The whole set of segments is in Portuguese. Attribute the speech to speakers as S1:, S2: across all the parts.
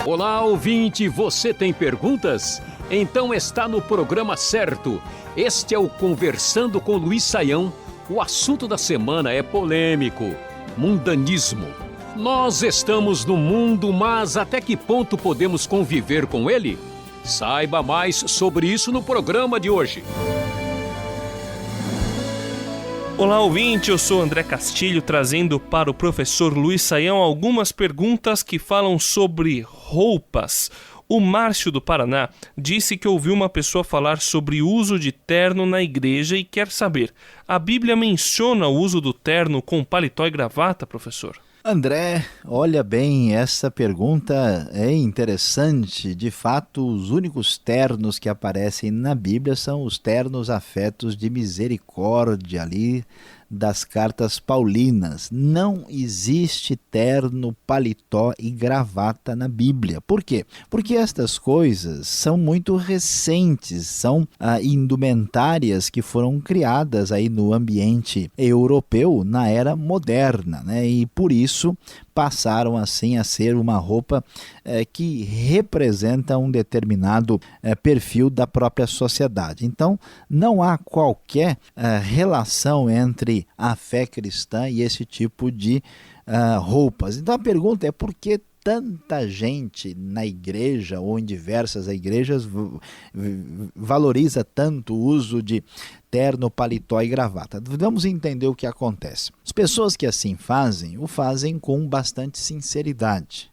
S1: Olá, ouvinte, você tem perguntas? Então está no programa certo. Este é o Conversando com Luiz Saião. O assunto da semana é polêmico: mundanismo. Nós estamos no mundo, mas até que ponto podemos conviver com ele? Saiba mais sobre isso no programa de hoje.
S2: Olá, ouvinte, eu sou André Castilho, trazendo para o professor Luiz Saião algumas perguntas que falam sobre roupas. O Márcio do Paraná disse que ouviu uma pessoa falar sobre o uso de terno na igreja e quer saber: a Bíblia menciona o uso do terno com paletó e gravata, professor?
S3: André, olha bem, essa pergunta é interessante. De fato, os únicos ternos que aparecem na Bíblia são os ternos afetos de misericórdia ali das cartas paulinas. Não existe terno, paletó e gravata na Bíblia. Por quê? Porque estas coisas são muito recentes, são indumentárias que foram criadas aí no ambiente europeu na era moderna, né? E por isso passaram assim a ser uma roupa que representa um determinado perfil da própria sociedade. Então, não há qualquer relação entre a fé cristã e esse tipo de roupas. Então, a pergunta é: por que tanta gente na igreja ou em diversas igrejas valoriza tanto o uso de terno, paletó e gravata? Vamos entender o que acontece. As pessoas que assim fazem, o fazem com bastante sinceridade.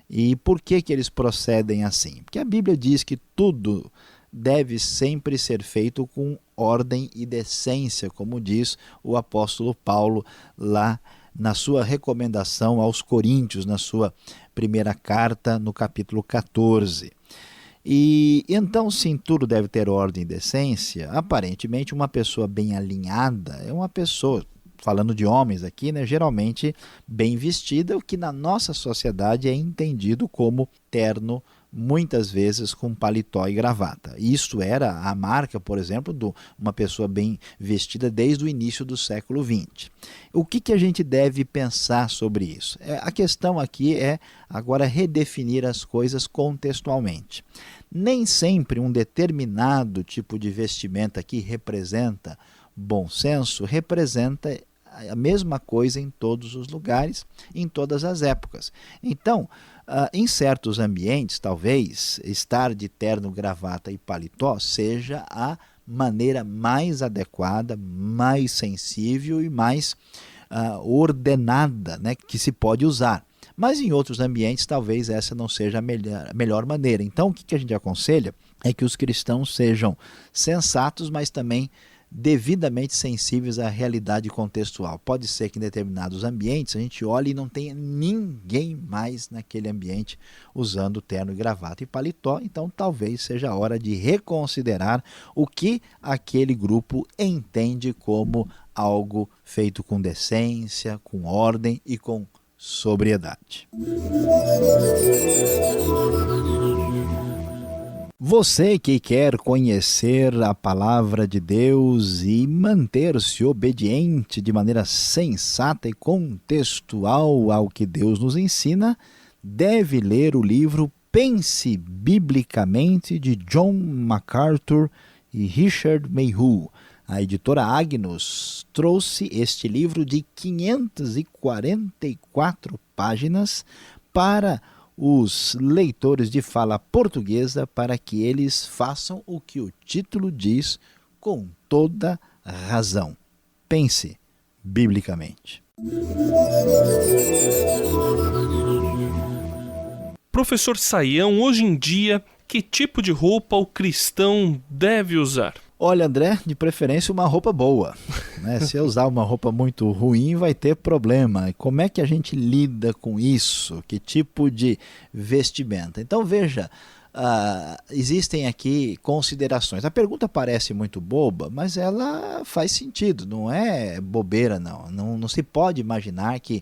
S3: E por que eles procedem assim? Porque a Bíblia diz que tudo deve sempre ser feito com ordem e decência, como diz o apóstolo Paulo lá na sua recomendação aos Coríntios, na sua primeira carta, no capítulo 14. E então, sim, tudo deve ter ordem e decência. Aparentemente, uma pessoa bem alinhada é uma pessoa, falando de homens aqui, né, geralmente bem vestida, o que na nossa sociedade é entendido como terno, muitas vezes com paletó e gravata. Isso era a marca, por exemplo, de uma pessoa bem vestida desde o início do século XX. O que a gente deve pensar sobre isso? A questão aqui é agora redefinir as coisas contextualmente. Nem sempre um determinado tipo de vestimenta que representa bom senso representa a mesma coisa em todos os lugares, em todas as épocas. Então, em certos ambientes, talvez, estar de terno, gravata e paletó seja a maneira mais adequada, mais sensível e mais ordenada, né, que se pode usar. Mas em outros ambientes, talvez essa não seja a melhor maneira. Então, o que a gente aconselha é que os cristãos sejam sensatos, mas também devidamente sensíveis à realidade contextual. Pode ser que em determinados ambientes a gente olhe e não tenha ninguém mais naquele ambiente usando terno, gravata e paletó, então talvez seja a hora de reconsiderar o que aquele grupo entende como algo feito com decência, com ordem e com sobriedade. Você que quer conhecer a palavra de Deus e manter-se obediente de maneira sensata e contextual ao que Deus nos ensina, deve ler o livro Pense Biblicamente, de John MacArthur e Richard Mayhew. A editora Agnus trouxe este livro de 544 páginas para os leitores de fala portuguesa, para que eles façam o que o título diz com toda razão. Pense biblicamente.
S2: Professor Saião, hoje em dia, que tipo de roupa o cristão deve usar?
S3: Olha, André, de preferência uma roupa boa, né? Se eu usar uma roupa muito ruim, vai ter problema. Como é que a gente lida com isso? Que tipo de vestimenta? Então, veja, existem aqui considerações. A pergunta parece muito boba, mas ela faz sentido, não é bobeira, não. Não se pode imaginar que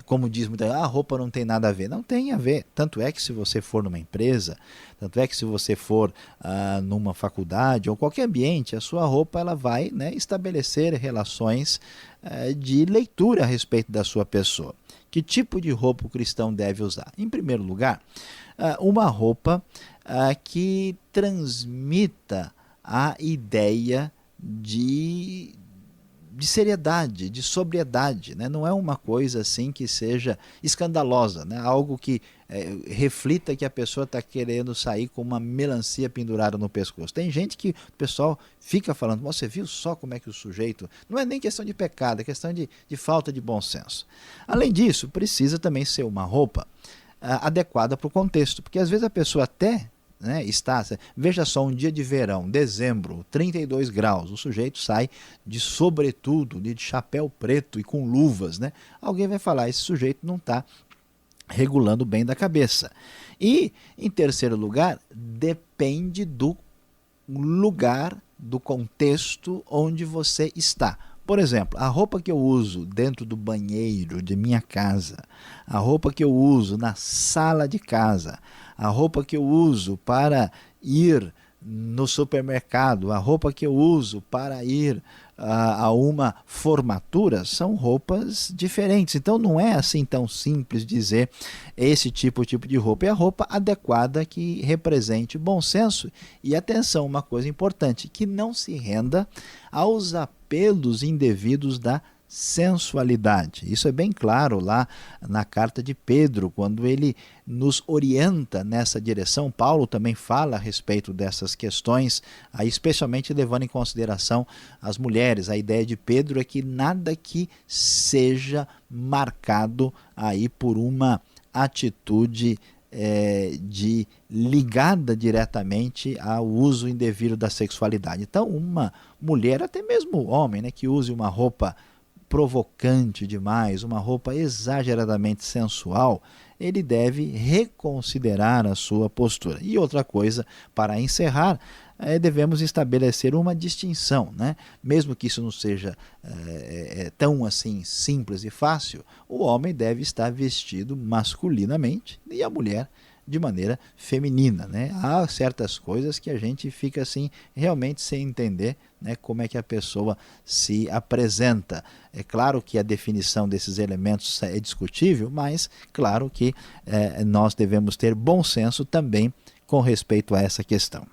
S3: como diz muita gente, a roupa não tem nada a ver. Não tem a ver. Tanto é que se você for numa empresa, tanto é que se você for numa faculdade ou qualquer ambiente, a sua roupa ela vai, né, estabelecer relações de leitura a respeito da sua pessoa. Que tipo de roupa o cristão deve usar? Em primeiro lugar, uma roupa que transmita a ideia de seriedade, de sobriedade, né? Não é uma coisa assim que seja escandalosa, né? Algo que reflita que a pessoa está querendo sair com uma melancia pendurada no pescoço. Tem gente que o pessoal fica falando, você viu só como é que o sujeito... Não é nem questão de pecado, é questão de falta de bom senso. Além disso, precisa também ser uma roupa adequada para o contexto, porque às vezes a pessoa até... veja só, um dia de verão, dezembro, 32 graus, o sujeito sai de sobretudo, de chapéu preto e com luvas, né? Alguém vai falar, esse sujeito não está regulando bem da cabeça. E, em terceiro lugar, depende do lugar, do contexto onde você está. Por exemplo, a roupa que eu uso dentro do banheiro de minha casa, a roupa que eu uso na sala de casa, a roupa que eu uso para ir no supermercado, a roupa que eu uso para ir a uma formatura, são roupas diferentes. Então não é assim tão simples dizer esse tipo de roupa. É a roupa adequada que represente bom senso. E atenção, uma coisa importante, que não se renda aos apelos indevidos da sensualidade. Isso é bem claro lá na carta de Pedro, quando ele nos orienta nessa direção. Paulo também fala a respeito dessas questões, aí especialmente levando em consideração as mulheres. A ideia de Pedro é que nada que seja marcado aí por uma atitude ligada diretamente ao uso indevido da sexualidade. Então, uma mulher, até mesmo o homem, né, que use uma roupa provocante demais, uma roupa exageradamente sensual, ele deve reconsiderar a sua postura. E outra coisa, para encerrar, devemos estabelecer uma distinção, né? Mesmo que isso não seja tão assim simples e fácil, o homem deve estar vestido masculinamente e a mulher de maneira feminina, né? Há certas coisas que a gente fica assim realmente sem entender, né, como é que a pessoa se apresenta. É claro que a definição desses elementos é discutível, mas claro que nós devemos ter bom senso também com respeito a essa questão.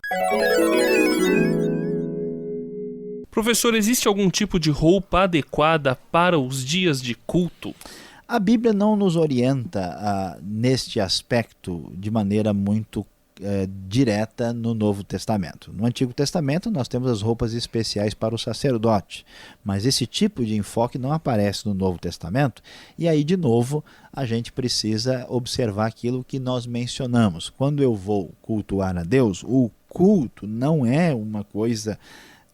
S2: Professor, existe algum tipo de roupa adequada para os dias de culto?
S3: A Bíblia não nos orienta neste aspecto de maneira muito direta no Novo Testamento. No Antigo Testamento nós temos as roupas especiais para o sacerdote, mas esse tipo de enfoque não aparece no Novo Testamento, e aí de novo a gente precisa observar aquilo que nós mencionamos. Quando eu vou cultuar a Deus, o culto não é uma coisa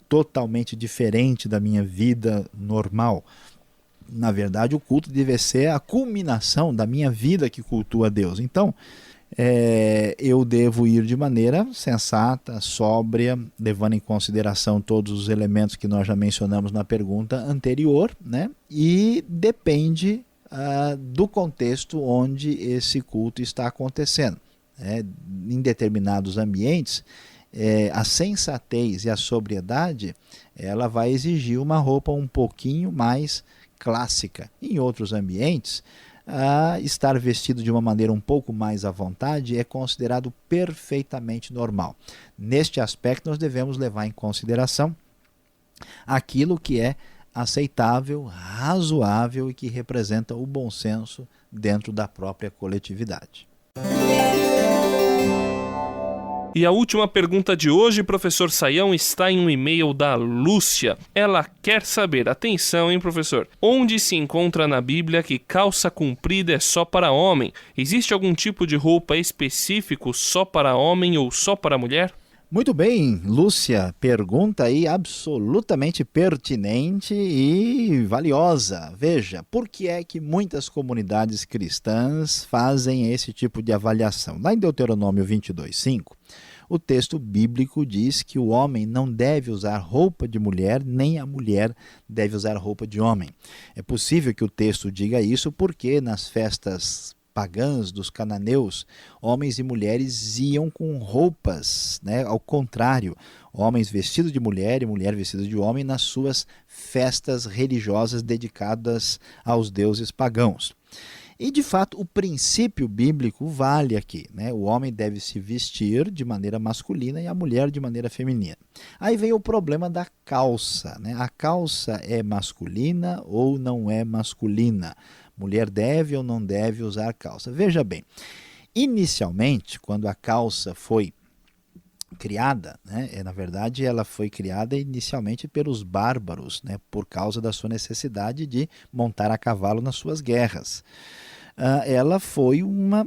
S3: totalmente diferente da minha vida normal. Na verdade, o culto deve ser a culminação da minha vida que cultua a Deus. Então, eu devo ir de maneira sensata, sóbria, levando em consideração todos os elementos que nós já mencionamos na pergunta anterior, né? E depende do contexto onde esse culto está acontecendo. Em determinados ambientes, a sensatez e a sobriedade, ela vai exigir uma roupa um pouquinho mais clássica. Em outros ambientes, estar vestido de uma maneira um pouco mais à vontade é considerado perfeitamente normal. Neste aspecto, nós devemos levar em consideração aquilo que é aceitável, razoável e que representa o bom senso dentro da própria coletividade.
S2: E a última pergunta de hoje, professor Sayão, está em um e-mail da Lúcia. Ela quer saber, atenção, hein, professor? Onde se encontra na Bíblia que calça comprida é só para homem? Existe algum tipo de roupa específico só para homem ou só para mulher?
S3: Muito bem, Lúcia, pergunta aí absolutamente pertinente e valiosa. Veja, por que é que muitas comunidades cristãs fazem esse tipo de avaliação? Lá em Deuteronômio 22:5, o texto bíblico diz que o homem não deve usar roupa de mulher, nem a mulher deve usar roupa de homem. É possível que o texto diga isso porque nas festas pagãs dos cananeus, homens e mulheres iam com roupas, ao contrário, homens vestidos de mulher e mulher vestida de homem nas suas festas religiosas dedicadas aos deuses pagãos. E, de fato, o princípio bíblico vale aqui. O homem deve se vestir de maneira masculina e a mulher de maneira feminina. Aí vem o problema da calça. A calça é masculina ou não é masculina? Mulher deve ou não deve usar calça? Veja bem, inicialmente, quando a calça foi criada, na verdade ela foi criada inicialmente pelos bárbaros, por causa da sua necessidade de montar a cavalo nas suas guerras. Ela foi uma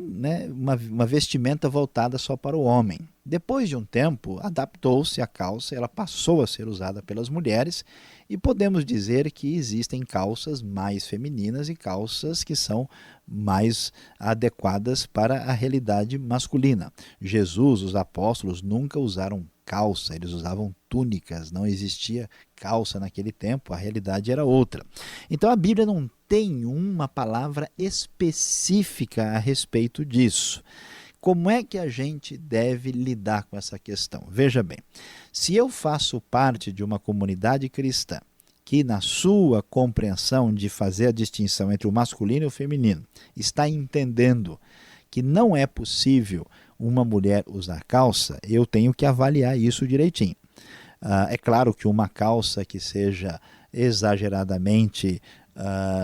S3: vestimenta voltada só para o homem. Depois de um tempo, adaptou-se a calça, ela passou a ser usada pelas mulheres e podemos dizer que existem calças mais femininas e calças que são mais adequadas para a realidade masculina. Jesus, os apóstolos, nunca usaram calça, eles usavam túnicas, não existia calça naquele tempo, a realidade era outra. Então a Bíblia não tem uma palavra específica a respeito disso. Como é que a gente deve lidar com essa questão? Veja bem, se eu faço parte de uma comunidade cristã que na sua compreensão de fazer a distinção entre o masculino e o feminino está entendendo que não é possível uma mulher usar calça, eu tenho que avaliar isso direitinho. É claro que uma calça que seja exageradamente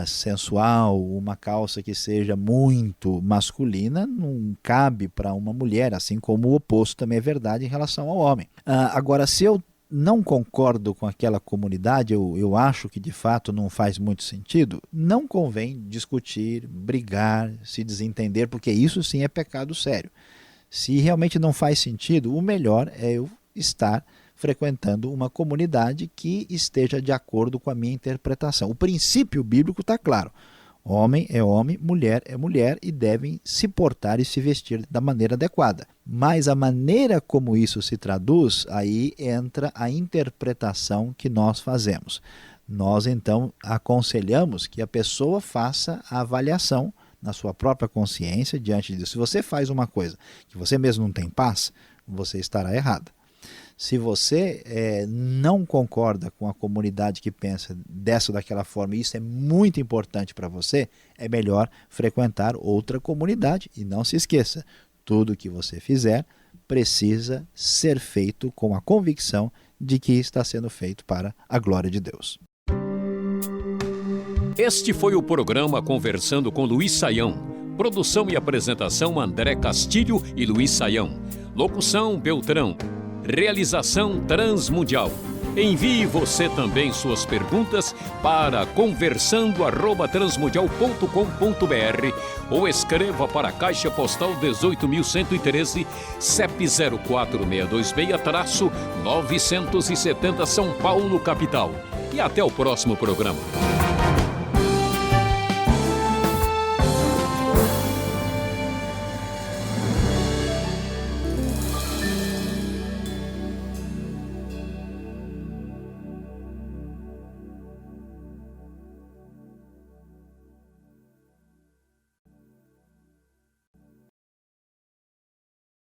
S3: sensual, uma calça que seja muito masculina, não cabe para uma mulher, assim como o oposto também é verdade em relação ao homem. Agora, se eu não concordo com aquela comunidade, eu acho que de fato não faz muito sentido, não convém discutir, brigar, se desentender, porque isso sim é pecado sério. Se realmente não faz sentido, o melhor é eu estar frequentando uma comunidade que esteja de acordo com a minha interpretação. O princípio bíblico está claro. Homem é homem, mulher é mulher e devem se portar e se vestir da maneira adequada. Mas a maneira como isso se traduz, aí entra a interpretação que nós fazemos. Nós então aconselhamos que a pessoa faça a avaliação na sua própria consciência diante disso. Se você faz uma coisa que você mesmo não tem paz, você estará errado. Se você não concorda com a comunidade que pensa dessa ou daquela forma, e isso é muito importante para você, é melhor frequentar outra comunidade. E não se esqueça, tudo que você fizer precisa ser feito com a convicção de que está sendo feito para a glória de Deus.
S1: Este foi o programa Conversando com Luiz Saião. Produção e apresentação André Castilho e Luiz Saião. Locução Beltrão. Realização Transmundial. Envie você também suas perguntas para conversando@transmundial.com.br ou escreva para a Caixa Postal 18.113, CEP 04626-970 São Paulo, capital. E até o próximo programa.